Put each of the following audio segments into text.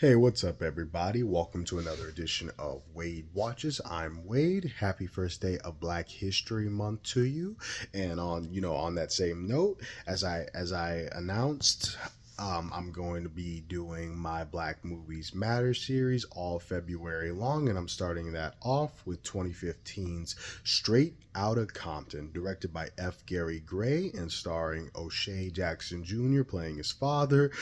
Hey, what's up, everybody? Welcome to another edition of Wade Watches. I'm Wade. Happy first day of Black History Month to you. And on that same note, as I announced, I'm going to be doing my Black Movies Matter series all February long, and I'm starting that off with 2015's Straight Outta Compton, directed by F. Gary Gray and starring O'Shea Jackson Jr. playing his father,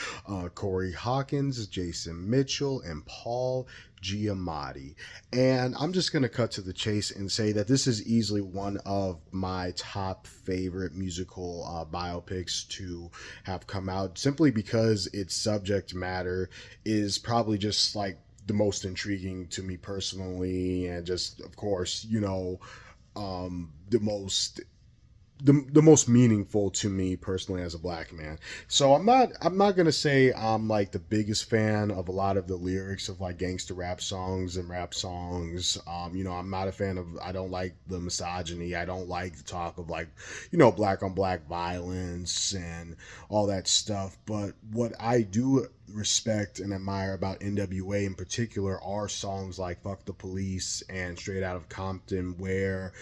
Corey Hawkins, Jason Mitchell, and Paul Giamatti. And I'm just going to cut to the chase and say that this is easily one of my top favorite musical biopics to have come out, simply because its subject matter is probably just like the most intriguing to me personally, and just, of course, the most meaningful to me personally as a black man. So I'm not gonna say I'm like the biggest fan of a lot of the lyrics of like gangster rap songs and rap songs. I'm not a fan of, I don't like the misogyny. I don't like the talk of like, black on black violence and all that stuff. But what I do respect and admire about NWA in particular are songs like Fuck the Police and Straight Outta Compton, where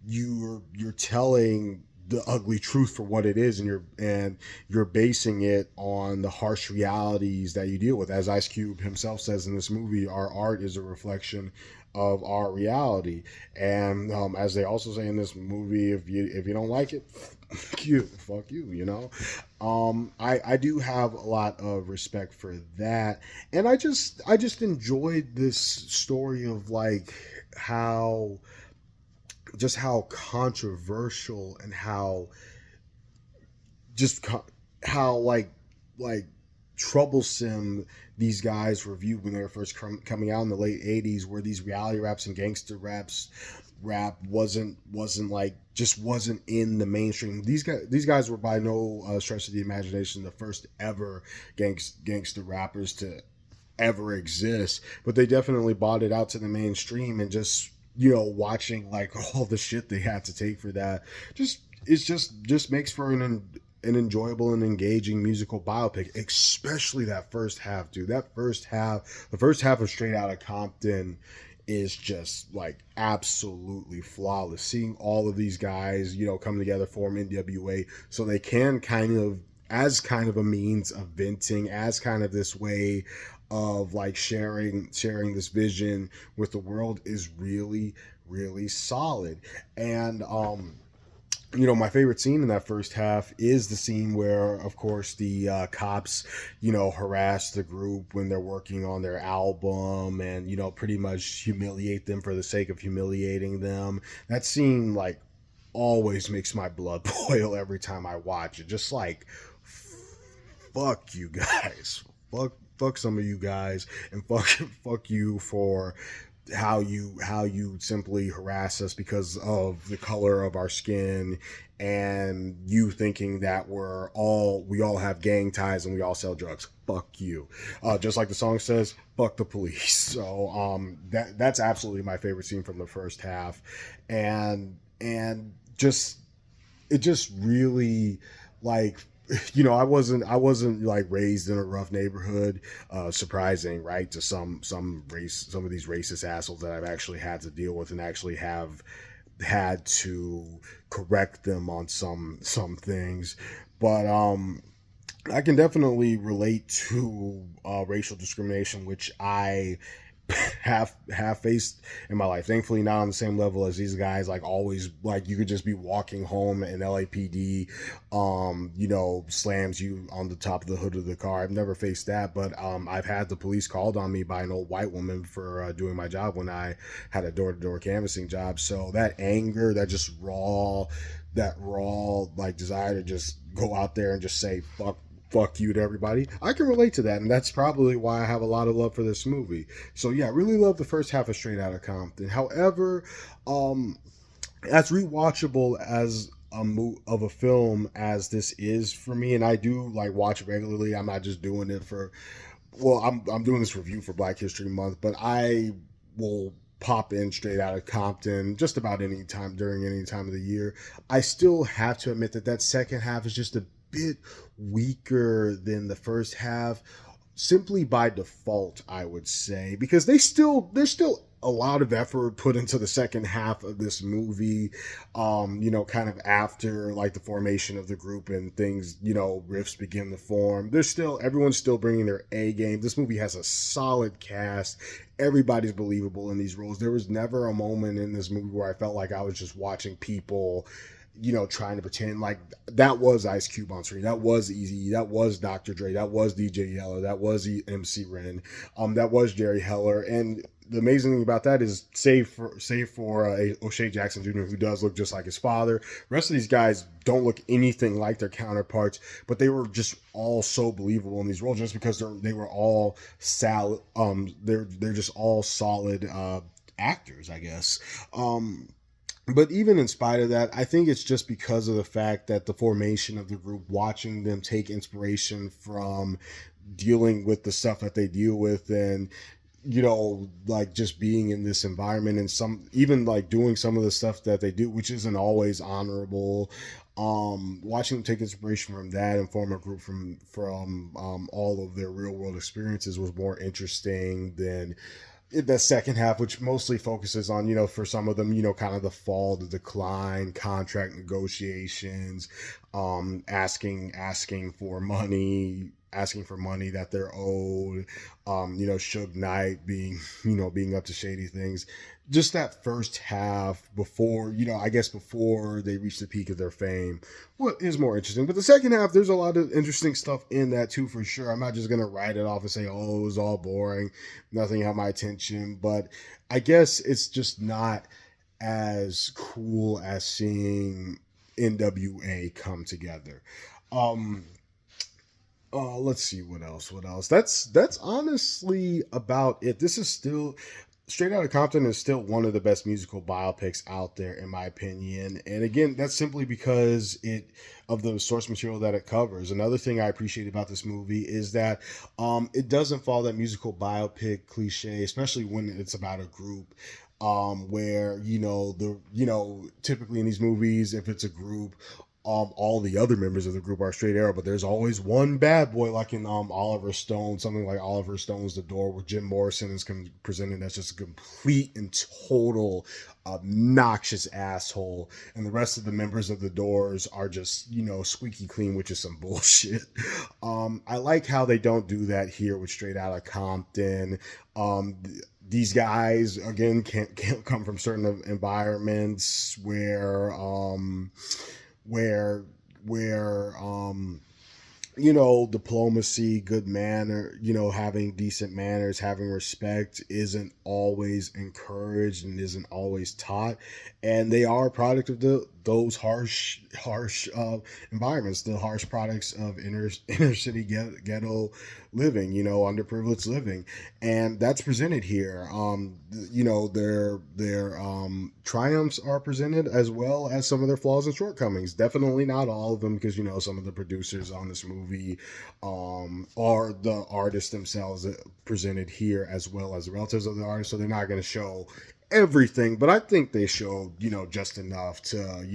you're telling the ugly truth for what it is, and you're basing it on the harsh realities that you deal with. As Ice Cube himself says in this movie, our art is a reflection of our reality. And as they also say in this movie, if you don't like it, fuck you, I do have a lot of respect for that. And I just enjoyed this story of like how controversial and just how like troublesome these guys were viewed when they were first coming out in the late 80s, where these reality raps and gangster rap wasn't like, just wasn't in the mainstream. These guys were by no stretch of the imagination the first ever gangster rappers to ever exist, but they definitely bought it out to the mainstream. And just watching like all the shit they had to take for that, just makes for an enjoyable and engaging musical biopic, especially that first half, dude. The first half of Straight Outta Compton is just like absolutely flawless. Seeing all of these guys, come together, form NWA, so they can kind of a means of venting, as kind of this way of like sharing this vision with the world, is really, really solid. And my favorite scene in that first half is the scene where, of course, the cops, harass the group when they're working on their album, and pretty much humiliate them for the sake of humiliating them. That scene like always makes my blood boil every time I watch it. Just like, fuck you guys, fuck some of you guys, and fuck you for how you simply harass us because of the color of our skin, and you thinking that we all have gang ties and we all sell drugs. Fuck you. Just like the song says, fuck the police. So that's absolutely my favorite scene from the first half. And just, it just really, like, I wasn't like raised in a rough neighborhood. Surprising, right? To some of these racist assholes that I've actually had to deal with, and actually have had to correct them on some things. But I can definitely relate to racial discrimination, which I have faced in my life. Thankfully, not on the same level as these guys. Like, always, like, you could just be walking home and LAPD, slams you on the top of the hood of the car. I've never faced that, but I've had the police called on me by an old white woman for doing my job when I had a door-to-door canvassing job. So that anger, that raw like desire to just go out there and just say fuck you to everybody, I can relate to that. And that's probably why I have a lot of love for this movie. So yeah, I really love the first half of Straight Outta Compton. However, as rewatchable as of a film as this is for me, and I do like watch it regularly. I'm not just doing it for, well, I'm doing this review for Black History Month, but I will pop in Straight Outta Compton just about any time during any time of the year. I still have to admit that second half is just a bit weaker than the first half, simply by default, I would say, because there's still a lot of effort put into the second half of this movie. Kind of after like the formation of the group and things, riffs begin to form. Everyone's still bringing their A game. This movie has a solid cast. Everybody's believable in these roles. There was never a moment in this movie where I felt like I was just watching people trying to pretend like that was Ice Cube on screen, that was Easy, that was Dr. Dre, that was DJ Yella, that was MC Ren, that was Jerry Heller. And the amazing thing about that is, save for O'Shea Jackson Jr., who does look just like his father, the rest of these guys don't look anything like their counterparts, but they were just all so believable in these roles just because they were all they're just all solid actors, I guess. But even in spite of that, I think it's just because of the fact that the formation of the group, watching them take inspiration from dealing with the stuff that they deal with, and like just being in this environment, and some even like doing some of the stuff that they do, which isn't always honorable. Watching them take inspiration from that and form a group from all of their real world experiences was more interesting than the second half, which mostly focuses on, for some of them, kind of the fall, the decline, contract negotiations, asking for money, that they're owed, Suge Knight being up to shady things. Just that first half before, I guess before they reach the peak of their fame, what is more interesting. But the second half, there's a lot of interesting stuff in that too, for sure. I'm not just going to write it off and say, oh, it was all boring, nothing had my attention. But I guess it's just not as cool as seeing NWA come together. Let's see what else. That's honestly about it. This is still Straight Outta Compton is still one of the best musical biopics out there, in my opinion. And again, that's simply because of the source material that it covers. Another thing I appreciate about this movie is that it doesn't follow that musical biopic cliche, especially when it's about a group. Where typically in these movies, if it's a group, all the other members of the group are straight arrow, but there's always one bad boy, like in Oliver Stone, something like Oliver Stone's The Door, where Jim Morrison is presented as just a complete and total obnoxious asshole, and the rest of the members of the Doors are just squeaky clean, which is some bullshit. I like how they don't do that here with Straight Outta Compton. These guys again can't come from certain environments where diplomacy, good manner, having decent manners, having respect isn't always encouraged and isn't always taught. And they are a product of those harsh environments, the harsh products of inner city ghetto living, underprivileged living. And that's presented here. Their triumphs are presented, as well as some of their flaws and shortcomings. Definitely not all of them, because some of the producers on this movie are the artists themselves presented here, as well as the relatives of the artists, so they're not going to show everything, but I think they showed just enough to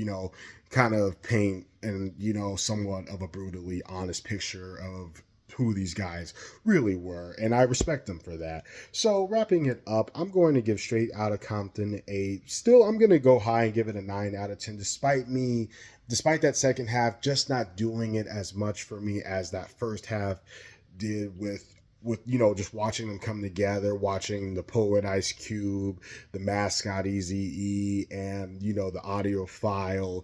kind of paint and somewhat of a brutally honest picture of who these guys really were, and I respect them for that. So wrapping it up, I'm going to give Straight Outta Compton I'm going to go high and give it a 9 out of 10, despite that second half just not doing it as much for me as that first half did, with just watching them come together, watching the poet Ice Cube, the mascot Eazy-E, and the audiophile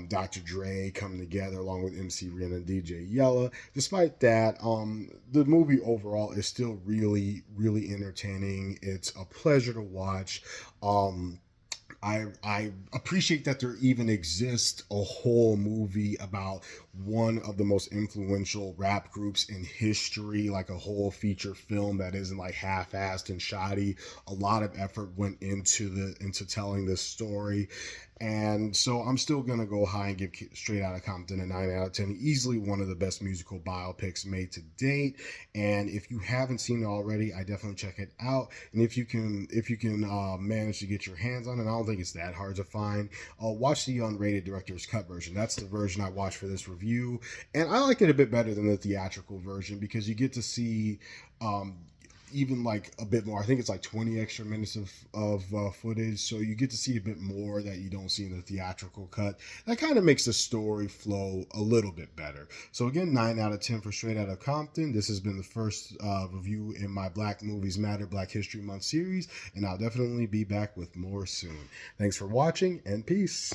Dr. Dre coming together along with MC Ren and DJ Yella. Despite that, the movie overall is still really, really entertaining. It's a pleasure to watch. I appreciate that there even exists a whole movie about one of the most influential rap groups in history, like a whole feature film that isn't like half-assed and shoddy. A lot of effort went into telling this story. And so I'm still going to go high and give Straight Outta Compton a 9 out of 10. Easily one of the best musical biopics made to date. And if you haven't seen it already, I definitely check it out. And if you can manage to get your hands on it, I don't think it's that hard to find. Watch the unrated director's cut version. That's the version I watched for this review. review, and I like it a bit better than the theatrical version because you get to see um, even like a bit more. I think it's like 20 extra minutes of footage, so you get to see a bit more that you don't see in the theatrical cut. That kind of makes the story flow a little bit better. So again, 9 out of 10 for Straight Outta Compton. This has been the first review in my Black Movies Matter Black History Month series, and I'll definitely be back with more soon. Thanks for watching, and peace.